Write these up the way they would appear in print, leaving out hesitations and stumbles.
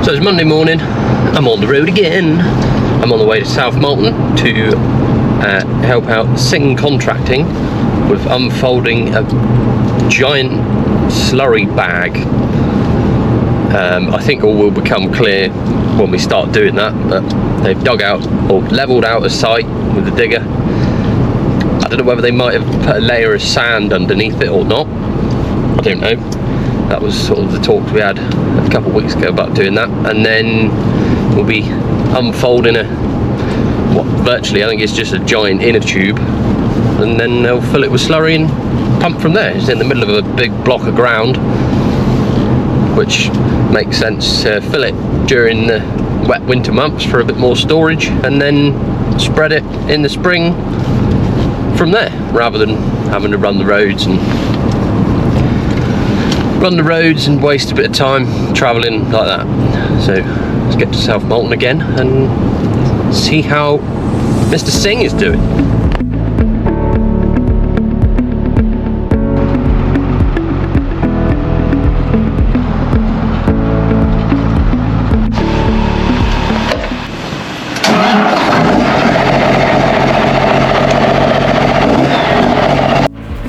So it's Monday morning, I'm on the road again. I'm on the way to South Malton to help out Sing Contracting with unfolding a giant slurry bag. I think all will become clear when we start doing that, but they've dug out or levelled out a site with the digger. I don't know whether they might have put a layer of sand underneath it or not. I don't know. That was sort of the talk we had a couple of weeks ago about doing that, and then we'll be unfolding virtually I think it's just a giant inner tube, and then they'll fill it with slurry and pump from there. It's in the middle of a big block of ground, which makes sense to fill it during the wet winter months for a bit more storage, and then spread it in the spring from there, rather than having to run the roads and waste a bit of time travelling like that. So let's get to South Malton again and see how Mr. Singh is doing.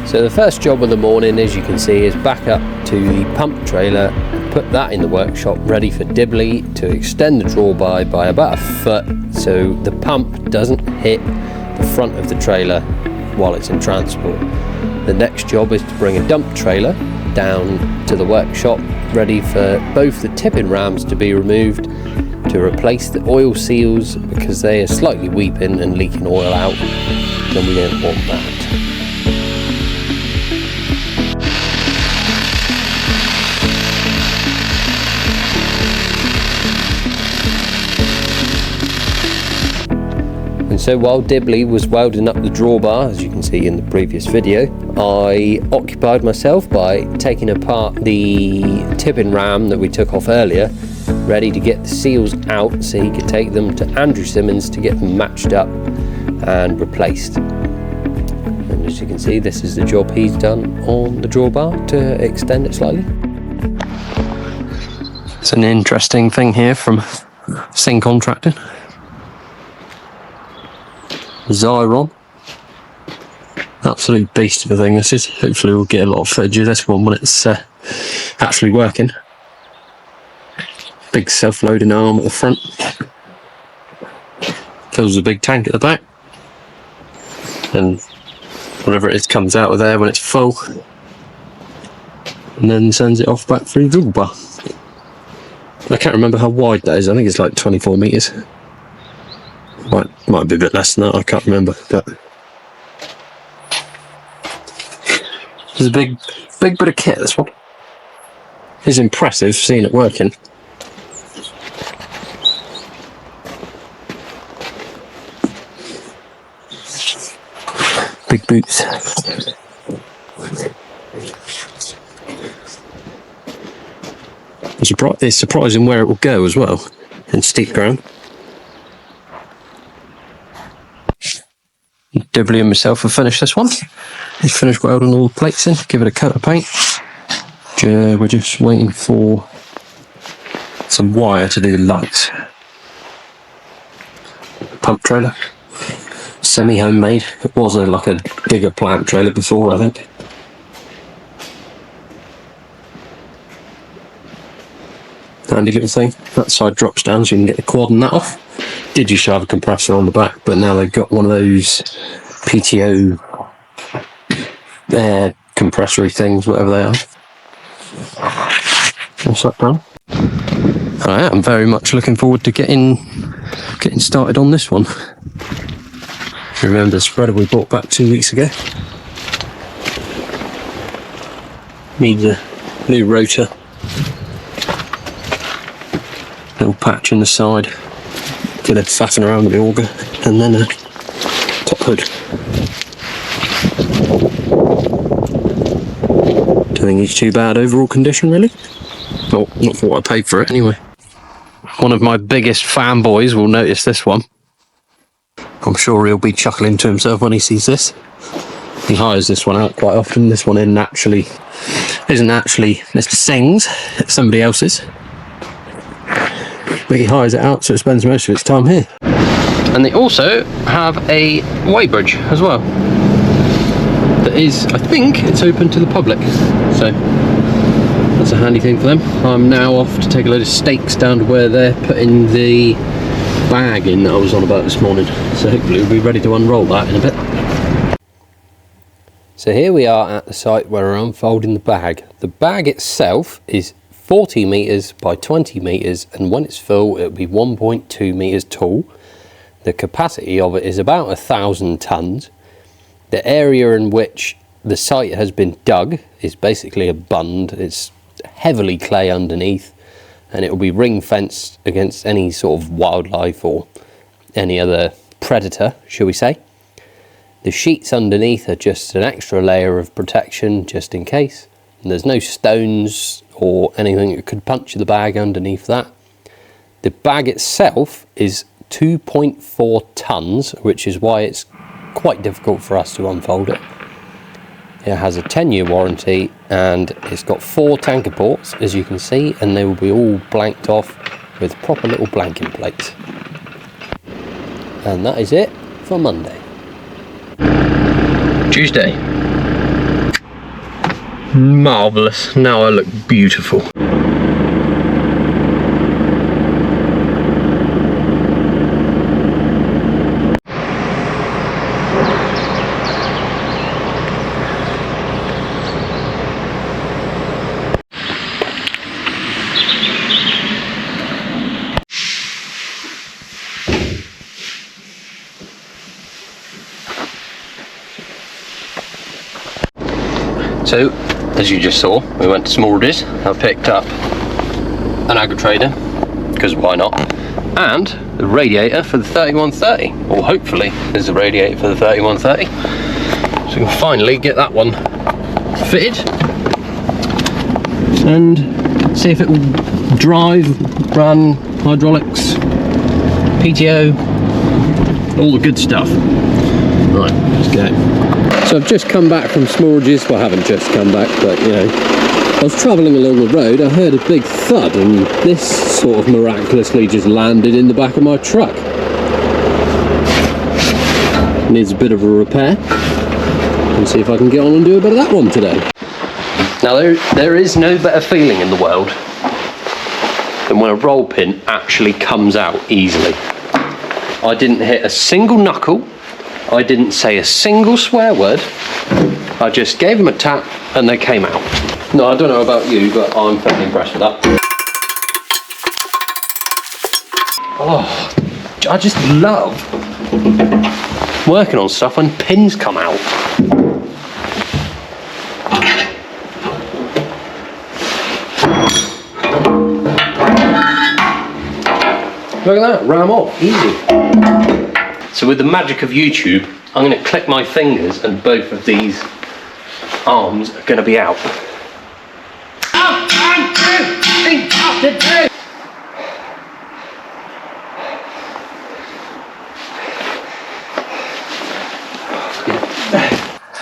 So the first job of the morning, as you can see, is back up to the pump trailer, put that in the workshop ready for Dibley to extend the drawbar by about a foot so the pump doesn't hit the front of the trailer while it's in transport. The next job is to bring a dump trailer down to the workshop ready for both the tipping rams to be removed to replace the oil seals because they are slightly weeping and leaking oil out, and we don't want that. And so while Dibley was welding up the drawbar, as you can see in the previous video, I occupied myself by taking apart the tipping ram that we took off earlier, ready to get the seals out so he could take them to Andrew Simmons to get them matched up and replaced. And as you can see, this is the job he's done on the drawbar to extend it slightly. It's an interesting thing here from Sing Contracting. Zyron, absolute beast of a thing this is. Hopefully we'll get a lot of footage of this one when it's actually working. Big self-loading arm at the front, fills a big tank at the back, and whatever it is comes out of there when it's full, and then sends it off back through the drawbar. I can't remember how wide that is. I think it's like 24 metres. Might be a bit less than that, I can't remember, but it's a big bit of kit, this one. It's impressive seeing it working. Big boots. It's surprising where it will go as well, in steep ground. Dibley and myself have finished this one. He's finished welding all the plates in, give it a coat of paint. We're just waiting for some wire to do the lights. Pump trailer, semi-homemade. It was like a bigger plant trailer before, I think. Handy little thing. That side drops down so you can get the quad and that off. Did used to have a compressor on the back, but now they've got one of those PTO air compressory things, whatever they are. What's that done? I am very much looking forward to getting started on this one. Remember the spreader we bought back 2 weeks ago? Needs a new rotor. Little patch in the side. Get it faffing around with the auger, and then a top hood. Don't think it's too bad overall condition, really. Not for what I paid for it, anyway. One of my biggest fanboys will notice this one. I'm sure he'll be chuckling to himself when he sees this. He hires this one out quite often. This one isn't actually Mr. Singh's, it's somebody else's. but he hires it out so it spends most of its time here. And they also have a weighbridge as well. That is, I think it's open to the public, so that's a handy thing for them. I'm now off to take a load of stakes down to where they're putting the bag in that I was on about this morning, so hopefully we'll be ready to unroll that in a bit. So here we are at the site where we're unfolding the bag. The bag itself is 40 metres by 20 metres, and when it's full it'll be 1.2 metres tall. The capacity of it is about 1,000 tonnes. The area in which the site has been dug is basically a bund. It's heavily clay underneath, and it will be ring fenced against any sort of wildlife or any other predator, shall we say. The sheets underneath are just an extra layer of protection just in case. And there's no stones or anything that could puncture the bag underneath that. The bag itself is 2.4 tonnes, which is why it's quite difficult for us to unfold it. It has a 10-year warranty, and it's got 4 tanker ports, as you can see, and they will be all blanked off with proper little blanking plates. And that is it for Monday. Tuesday. Marvellous. Now I look beautiful. So, as you just saw, we went to Smallridge. I picked up an agri trader, because why not, and the radiator for the 3130, or hopefully there's a radiator for the 3130. So we can finally get that one fitted and see if it will drive, run, hydraulics, PTO, all the good stuff. Right, let's go. So I've just come back from Smallridge's. Well, I haven't just come back, but you know, I was travelling along the road, I heard a big thud, and this sort of miraculously just landed in the back of my truck. Needs a bit of a repair, and see if I can get on and do a bit of that one today. Now there is no better feeling in the world than when a roll pin actually comes out easily. I didn't hit a single knuckle, I didn't say a single swear word, I just gave them a tap and they came out. No, I don't know about you, but I'm fairly impressed with that. Oh, I just love working on stuff when pins come out. Look at that, ram off, easy. So with the magic of YouTube, I'm going to click my fingers and both of these arms are going to be out.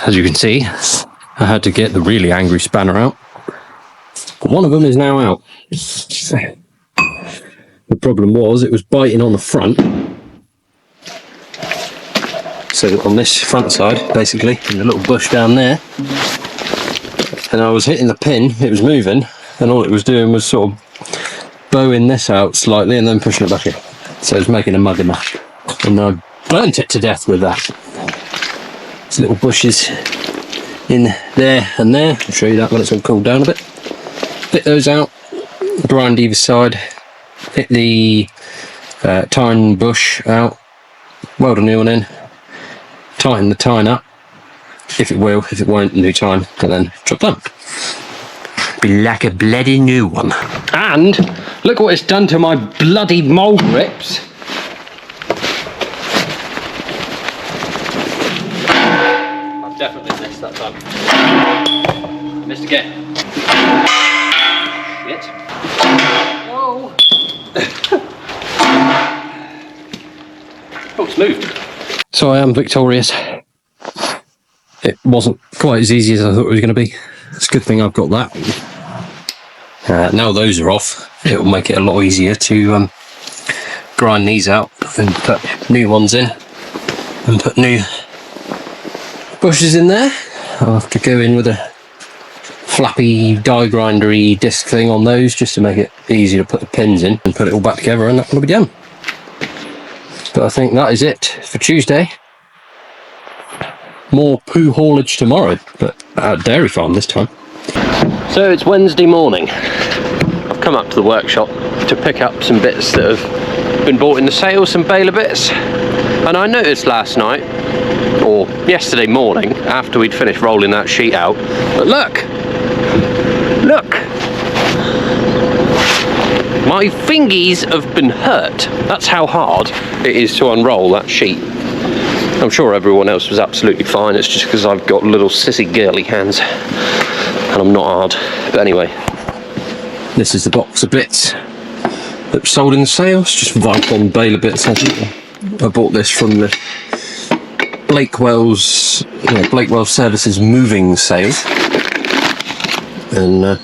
As you can see, I had to get the really angry spanner out. One of them is now out. The problem was it was biting on the front. So on this front side, basically, in the little bush down there, and I was hitting the pin, it was moving, and all it was doing was sort of bowing this out slightly and then pushing it back in. So it was making a mugger mash, and I burnt it to death with that. There's little bushes in there and there. I'll show you that when it's all cooled down a bit. Bit those out, grind either side, hit the tine bush out, weld a new one in, tighten the tine up, if it will, if it won't, new tine, and then drop down. Be like a bloody new one. And look what it's done to my bloody mole grips. I've definitely missed that time. Missed again. Shit. Whoa. Oh, it's moved. So I am victorious. It wasn't quite as easy as I thought it was going to be. It's a good thing I've got that. Now those are off, it will make it a lot easier to grind these out and put new ones in and put new bushes in there. I'll have to go in with a flappy die grindery disc thing on those just to make it easy to put the pins in and put it all back together, and that will be done. But I think that is it for Tuesday. More poo haulage tomorrow, but at a dairy farm this time. So it's Wednesday morning. I've come up to the workshop to pick up some bits that have been bought in the sale, some baler bits. And I noticed last night, or yesterday morning, after we'd finished rolling that sheet out, but look! My fingies have been hurt. That's how hard it is to unroll that sheet. I'm sure everyone else was absolutely fine. It's just because I've got little sissy girly hands and I'm not hard. But anyway, this is the box of bits that sold in the sale. It's just Vicon baler bits. I bought this from the Blakewell's Services moving sale, and I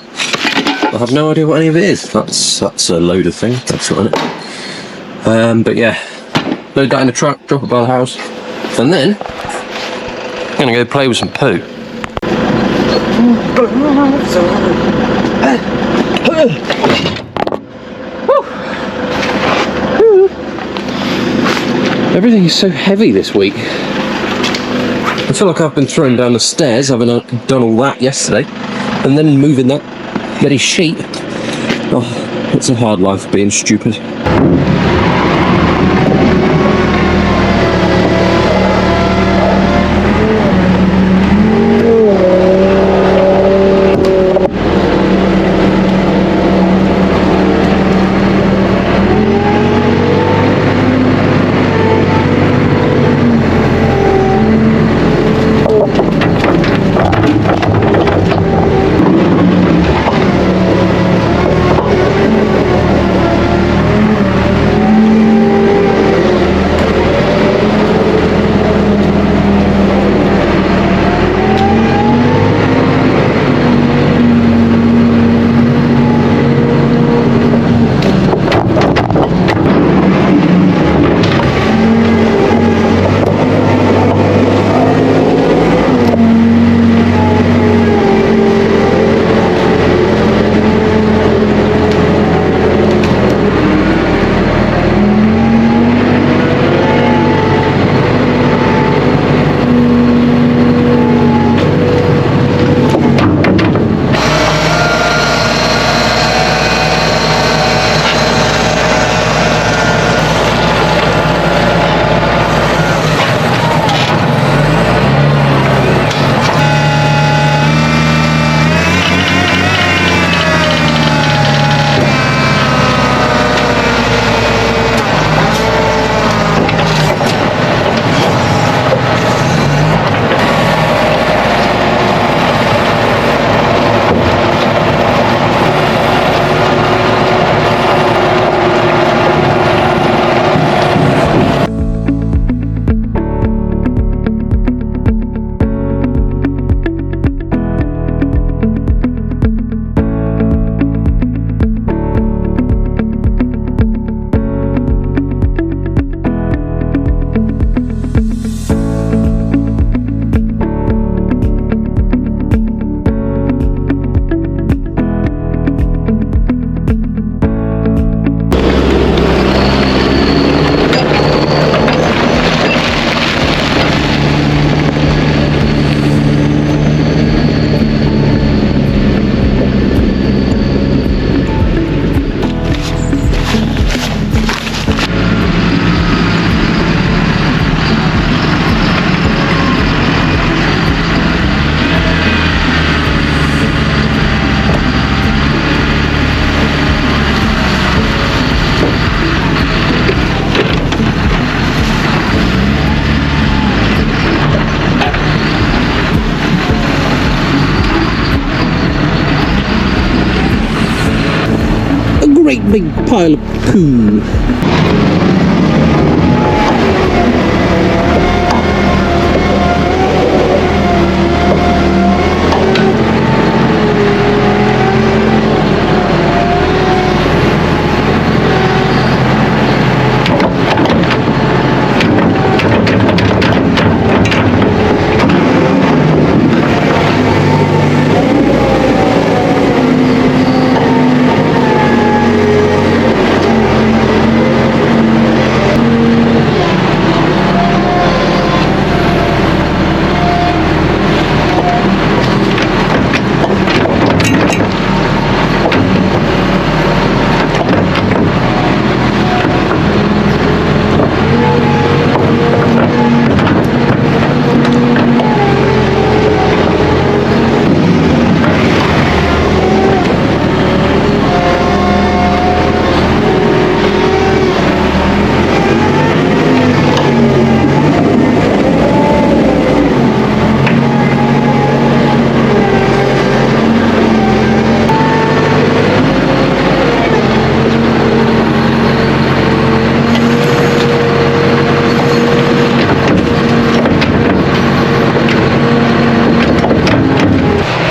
have no idea what any of it is. That's a load of things. That's not it. But yeah, load that in the truck, drop it by the house, and then I'm gonna go play with some poo. Everything is so heavy this week. I feel like I've been thrown down the stairs, having done all that yesterday, and then moving that bloody sheet. Oh, it's a hard life being stupid. Great big pile of poo.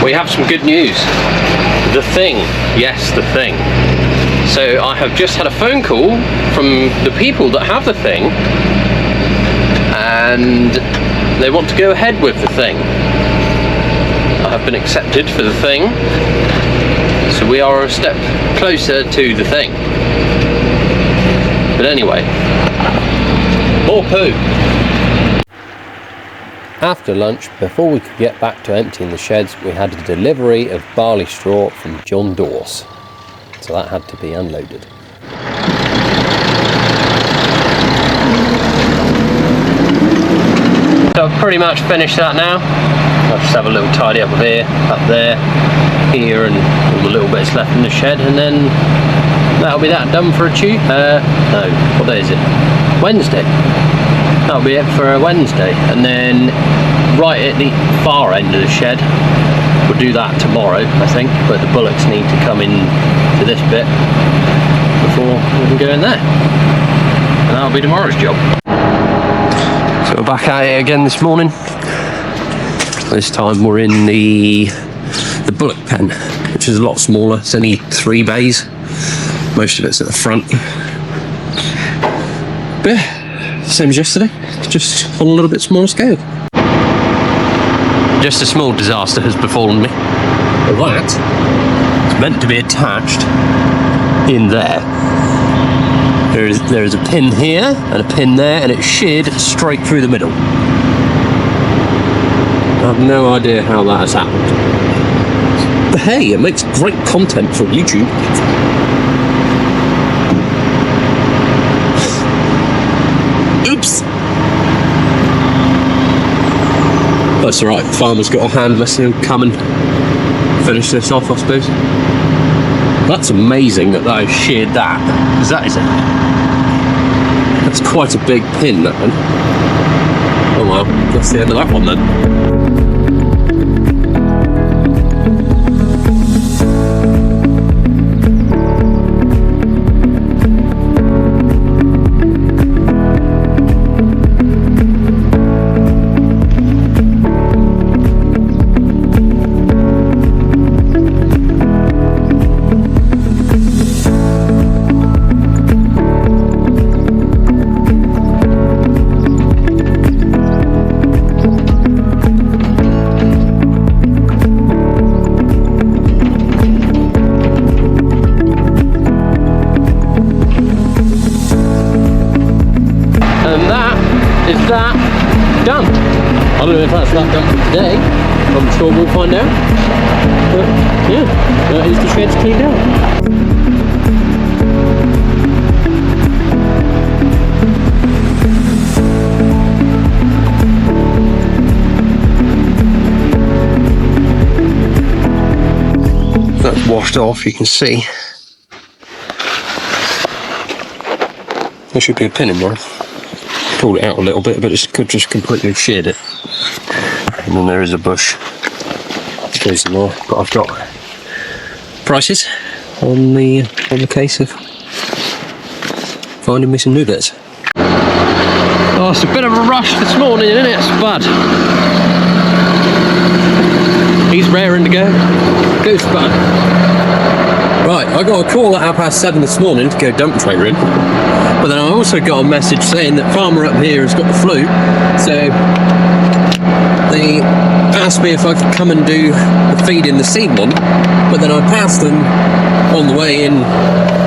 We have some good news. The thing, yes, the thing. So I have just had a phone call from the people that have the thing, and they want to go ahead with the thing. I have been accepted for the thing, so we are a step closer to the thing. But anyway, more poo. After lunch, before we could get back to emptying the sheds, we had a delivery of barley straw from John Dawes. So that had to be unloaded. So I've pretty much finished that now. I'll just have a little tidy up of here, up there, here, and all the little bits left in the shed, and then that'll be that done for a Tuesday. No, what day is it? Wednesday. That'll be it for a Wednesday, and then right at the far end of the shed, we'll do that tomorrow, I think, but the bullocks need to come in to this bit before we can go in there, and that'll be tomorrow's job. So we're back at it again this morning. This time we're in the bullock pen, which is a lot smaller. It's only 3 bays, most of it's at the front. But yeah, same as yesterday, just on a little bit smaller scale. Just a small disaster has befallen me. That is meant to be attached in there. There is a pin here and a pin there, and it's sheared straight through the middle. I have no idea how that has happened. But hey, it makes great content for YouTube. Oops! That's alright, farmer's got a hand, let's come and finish this off, I suppose. That's amazing that I sheared that, because that's quite a big pin, that one. Oh well, that's the end of that one then. Done. I don't know if that's that done for today. I'm sure we'll find out. But yeah, that is the sheds cleaned out. That's washed off, you can see. There should be a pin in there. Pulled it out a little bit, but it could just completely sheared it. And then there is a bush goes in there, but I've got prices on the case of finding me some new bits. Oh, it's a bit of a rush this morning, isn't it, Spud? He's raring to go. Go, Spud. Right, I got a call at 7:30 this morning to go dump trailering, but then I also got a message saying that farmer up here has got the flu, so they asked me if I could come and do the feed in the seed one, but then I passed them on the way in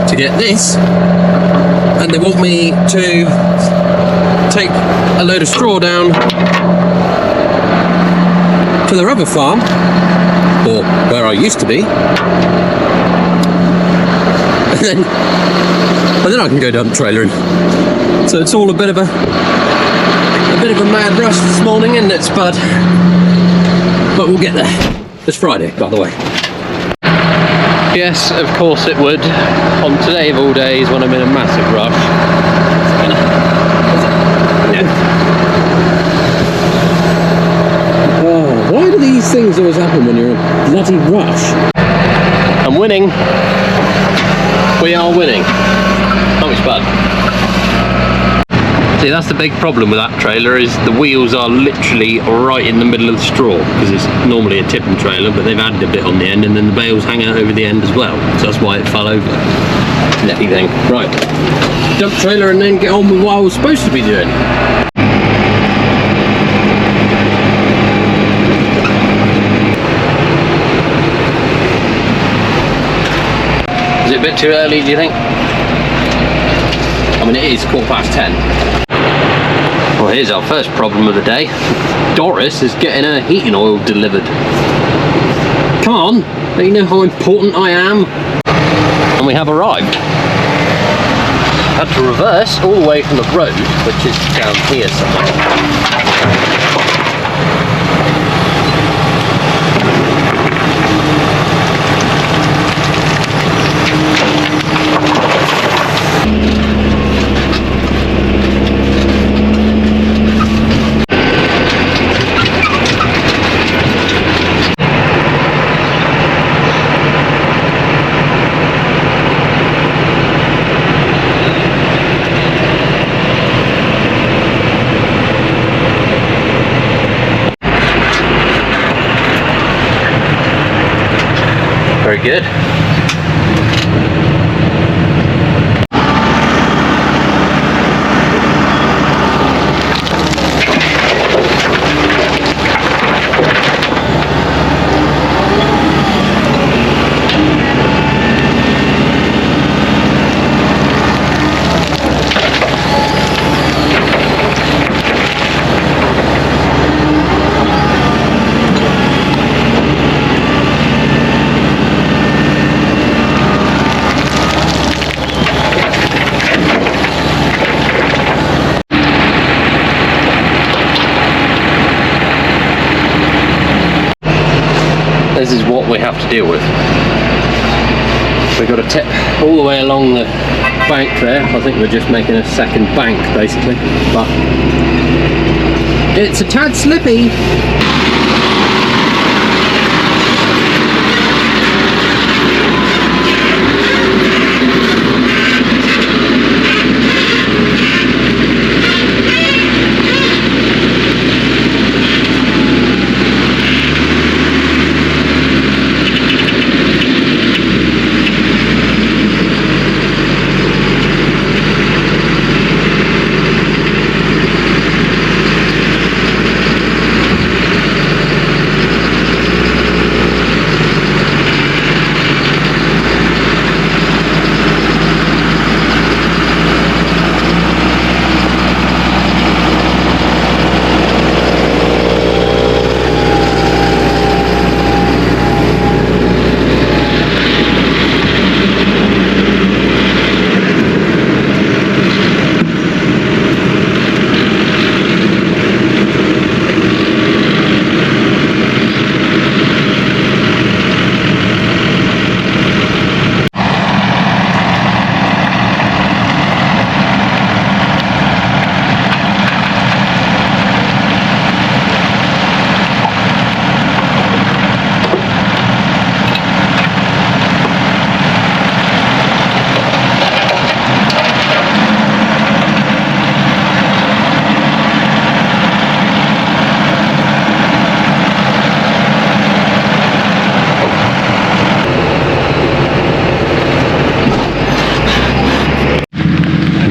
to get this, and they want me to take a load of straw down to their other farm, or where I used to be, and then I can go dump trailering. So it's all a bit of a mad rush this morning, isn't it, Spud? But we'll get there. It's Friday, by the way. Yes, of course it would. On today of all days, when I'm in a massive rush. Oh, why do these things always happen when you're in a bloody rush? I'm winning. We are winning. Aren't we, Spud? See, that's the big problem with that trailer, is the wheels are literally right in the middle of the straw, because it's normally a tipping trailer, but they've added a bit on the end, and then the bales hang out over the end as well, so that's why it fell over. Neffy thing. Right, dump trailer and then get on with what I was supposed to be doing. Is it a bit too early, do you think? I mean, it is 10:15. Well, here's our first problem of the day. Doris is getting her heating oil delivered. Come on, don't you know how important I am? And we have arrived. Had to reverse all the way from the road, which is down here somewhere. Very good. This is what we have to deal with. We've got to tip all the way along the bank there. I think we're just making a second bank basically, but it's a tad slippy.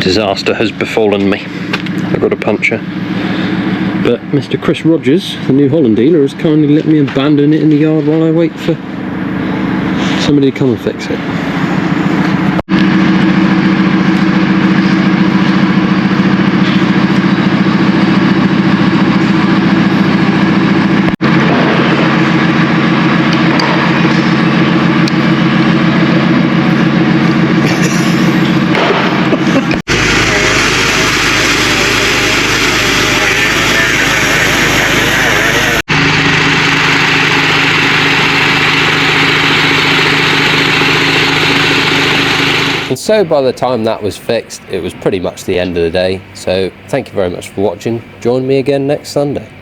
Disaster has befallen me. I've got a puncture. But Mr. Chris Rogers, the New Holland dealer, has kindly let me abandon it in the yard while I wait for somebody to come and fix it. And so by the time that was fixed, it was pretty much the end of the day. So thank you very much for watching. Join me again next Sunday.